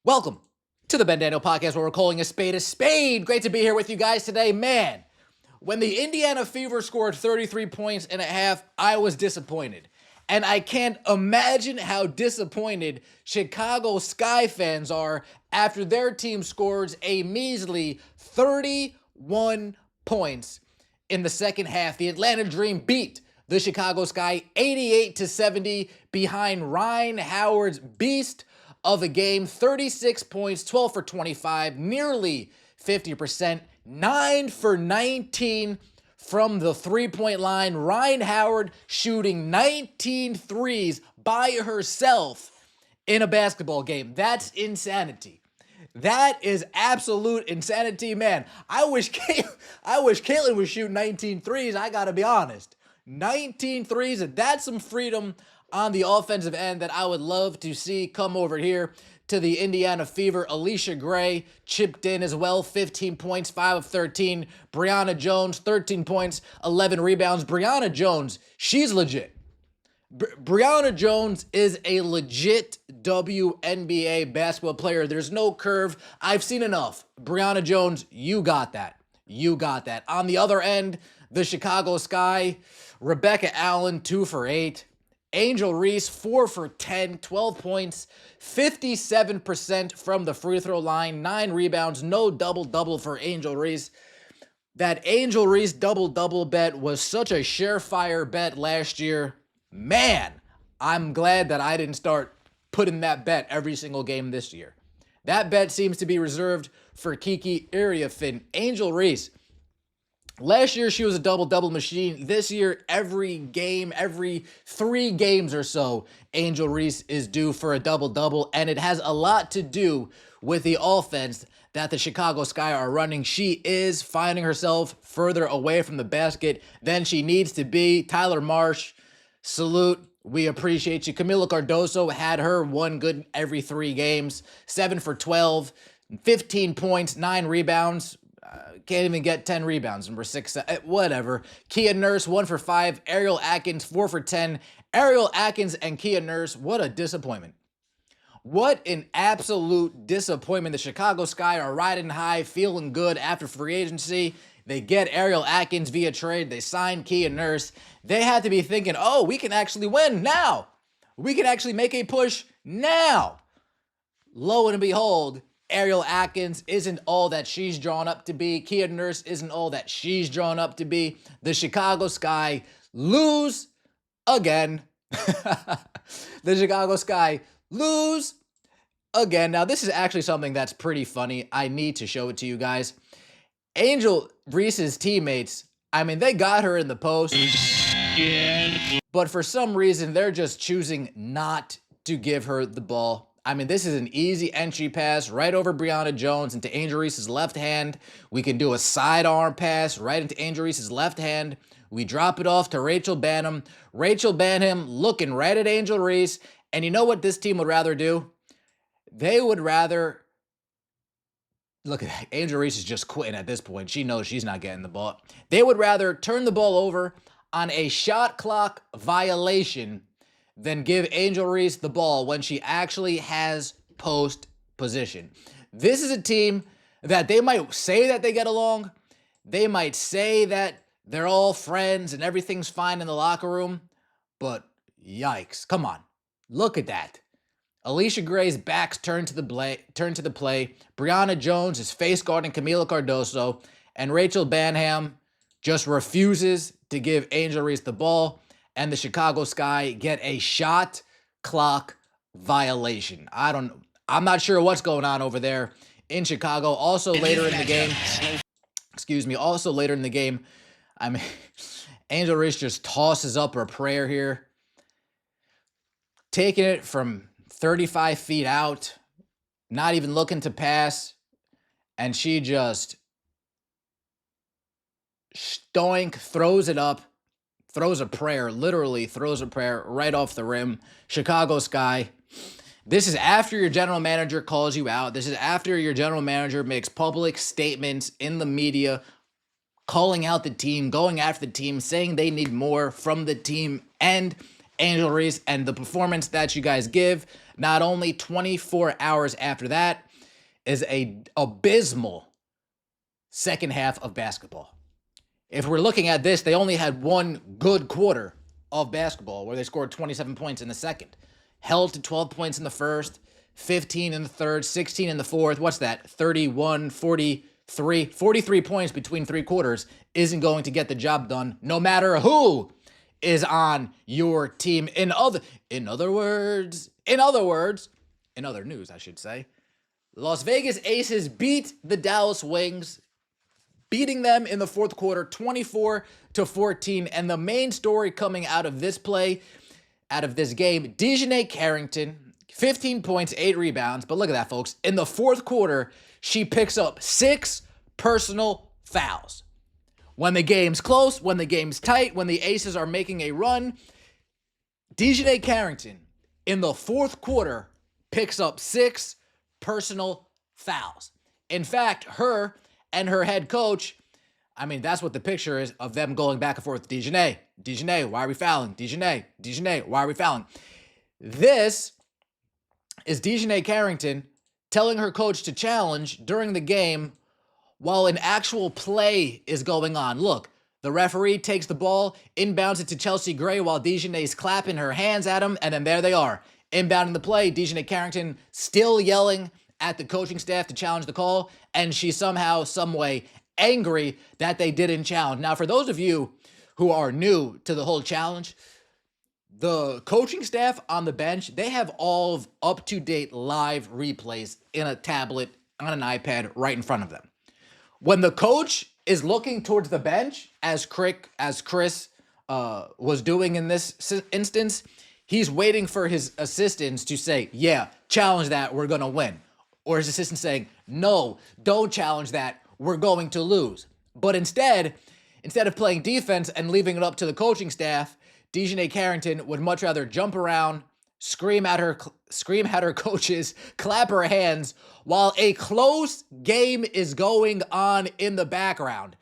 Welcome to the Ben Daniel Podcast, where we're calling a spade a spade. Great to be here with you guys today. Man, when the Indiana Fever scored 33 points and a half, I was disappointed. And I can't imagine how disappointed Chicago Sky fans are after their team scores a measly 31 points in the second half. The Atlanta Dream beat the Chicago Sky 88-70 behind Ryan Howard's beast of a game. 36 points, 12 for 25, nearly 50%, 9 for 19 from the three-point line. Ryan Howard shooting 19 threes by herself in a basketball game. That's insanity. That is absolute insanity, man. I wish Caitlin was shooting 19 threes, I gotta be honest. 19 threes, and that's some freedom on the offensive end that I would love to see come over here to the Indiana Fever. Alicia Gray chipped in as well, 15 points, 5 of 13. Brianna Jones, 13 points, 11 rebounds. Brianna Jones, she's legit. Brianna Jones is a legit WNBA basketball player. There's no curve. I've seen enough. Brianna Jones, you got that. You got that. On the other end, the Chicago Sky, Rebecca Allen, 2 for 8. Angel Reese, 4 for 10, 12 points, 57% from the free throw line, 9 rebounds, no double-double for Angel Reese. That Angel Reese double-double bet was such a surefire bet last year. Man, I'm glad that I didn't start putting that bet every single game this year. That bet seems to be reserved for Kiki Iriafin. Angel Reese, last year, she was a double-double machine. This year, every game, every 3 games or so, Angel Reese is due for a double-double, and it has a lot to do with the offense that the Chicago Sky are running. She is finding herself further away from the basket than she needs to be. Tyler Marsh, salute. We appreciate you. Camila Cardoso had her one good every 3 games. 7 for 12, 15 points, 9 rebounds. Can't even get 10 rebounds. Number 6, whatever. Kia Nurse, 1 for 5. Ariel Atkins, 4 for 10. Ariel Atkins and Kia Nurse, what a disappointment. What an absolute disappointment. The Chicago Sky are riding high, feeling good after free agency. They get Ariel Atkins via trade. They sign Kia Nurse. They had to be thinking, oh, we can actually win now. We can actually make a push now. Lo and behold, Ariel Atkins isn't all that she's drawn up to be. Kia Nurse isn't all that she's drawn up to be. The Chicago Sky lose again. The Chicago Sky lose again. Now, this is actually something that's pretty funny. I need to show it to you guys. Angel Reese's teammates, I mean, they got her in the post, but for some reason, they're just choosing not to give her the ball. I mean, this is an easy entry pass right over Brianna Jones into Angel Reese's left hand. We can do a sidearm pass right into Angel Reese's left hand. We drop it off to Rachel Banham. Rachel Banham looking right at Angel Reese. And you know what this team would rather do? They would rather... Look at that. Angel Reese is just quitting at this point. She knows she's not getting the ball. They would rather turn the ball over on a shot clock violation than give Angel Reese the ball when she actually has post position. This is a team that they might say that they get along. They might say that they're all friends and everything's fine in the locker room. But yikes. Come on. Look at that. Alicia Gray's back's turned to the play. Brianna Jones is face guarding Camila Cardoso. And Rachel Banham just refuses to give Angel Reese the ball. And the Chicago Sky get a shot clock violation. I'm not sure what's going on over there in Chicago. Also later in the game, I mean, Angel Reese just tosses up her prayer here. Taking it from 35 feet out, not even looking to pass, and she just stoink, throws it up, throws a prayer, literally throws a prayer right off the rim. Chicago Sky. This is after your general manager calls you out. This is after your general manager makes public statements in the media, calling out the team, going after the team, saying they need more from the team and Angel Reese, and the performance that you guys give Not only 24 hours after that is a abysmal second half of basketball. If we're looking at this, they only had one good quarter of basketball where they scored 27 points in the second. Held to 12 points in the first, 15 in the third, 16 in the fourth. What's that? 31, 43. 43 points between three quarters isn't going to get the job done no matter who is on your team. In other news, I should say, Las Vegas Aces beat the Dallas Wings, beating them in the fourth quarter 24-14. And the main story coming out of this play, out of this game, Dijonai Carrington, 15 points, 8 rebounds. But look at that, folks. In the fourth quarter, she picks up 6 personal fouls. When the game's close, when the game's tight, when the Aces are making a run, Dijonai Carrington in the fourth quarter picks up 6 personal fouls. In fact, her and her head coach, I mean, that's what the picture is of them going back and forth. Dijonai, why are we fouling? Dijonai, why are we fouling? This is Dijonai Carrington telling her coach to challenge during the game while an actual play is going on. Look, the referee takes the ball, inbounds it to Chelsea Gray while Dijonai's clapping her hands at him, and then there they are. Inbounding the play, Dijonai Carrington still yelling at the coaching staff to challenge the call, and she's somehow, some way angry that they didn't challenge. Now, for those of you who are new to the whole challenge, the coaching staff on the bench, they have all of up-to-date live replays in a tablet on an iPad right in front of them. When the coach is looking towards the bench, as Chris was doing in this instance, he's waiting for his assistants to say, yeah, challenge that, we're going to win. Or his assistant saying, no, don't challenge that, we're going to lose. But instead of playing defense and leaving it up to the coaching staff, Dijonai Carrington would much rather jump around, scream at her coaches, clap her hands while a close game is going on in the background.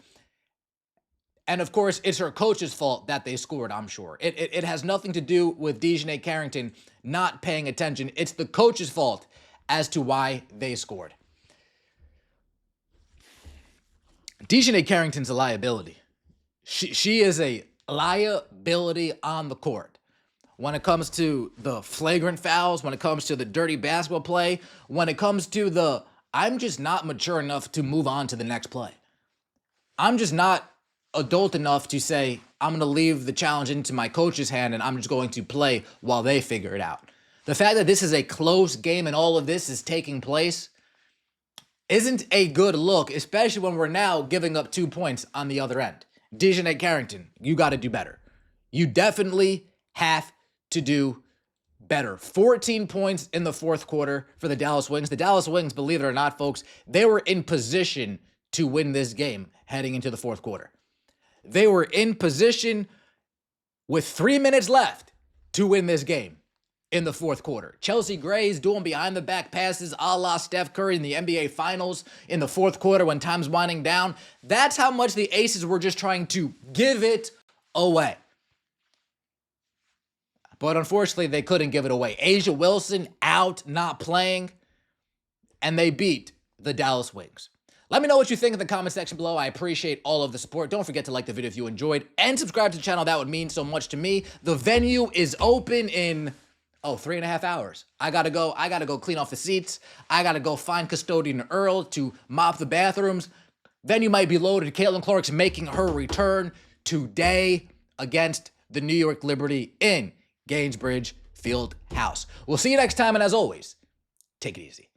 And of course, it's her coach's fault that they scored, I'm sure. It has nothing to do with Dijonai Carrington not paying attention. It's the coach's fault as to why they scored. Dijonai Carrington's a liability. She is a liability on the court. When it comes to the flagrant fouls, when it comes to the dirty basketball play, when it comes to the, I'm just not mature enough to move on to the next play. I'm just not adult enough to say, I'm going to leave the challenge into my coach's hand and I'm just going to play while they figure it out. The fact that this is a close game and all of this is taking place isn't a good look, especially when we're now giving up 2 points on the other end. Dijonai Carrington, you got to do better. You definitely have to do better. 14 points in the fourth quarter for the Dallas Wings. The Dallas Wings, believe it or not, folks, they were in position to win this game heading into the fourth quarter. They were in position with 3 minutes left to win this game in the fourth quarter. Chelsea Gray's doing behind-the-back passes a la Steph Curry in the NBA Finals in the fourth quarter when time's winding down. That's how much the Aces were just trying to give it away. But unfortunately, they couldn't give it away. Asia Wilson out, not playing, and they beat the Dallas Wings. Let me know what you think in the comment section below. I appreciate all of the support. Don't forget to like the video if you enjoyed, and subscribe to the channel. That would mean so much to me. The venue is open in 3.5 hours. I gotta go clean off the seats. I gotta go find custodian Earl to mop the bathrooms. Venue might be loaded. Caitlin Clark's making her return today against the New York Liberty in Gainsbridge Field House. We'll see you next time, and as always, take it easy.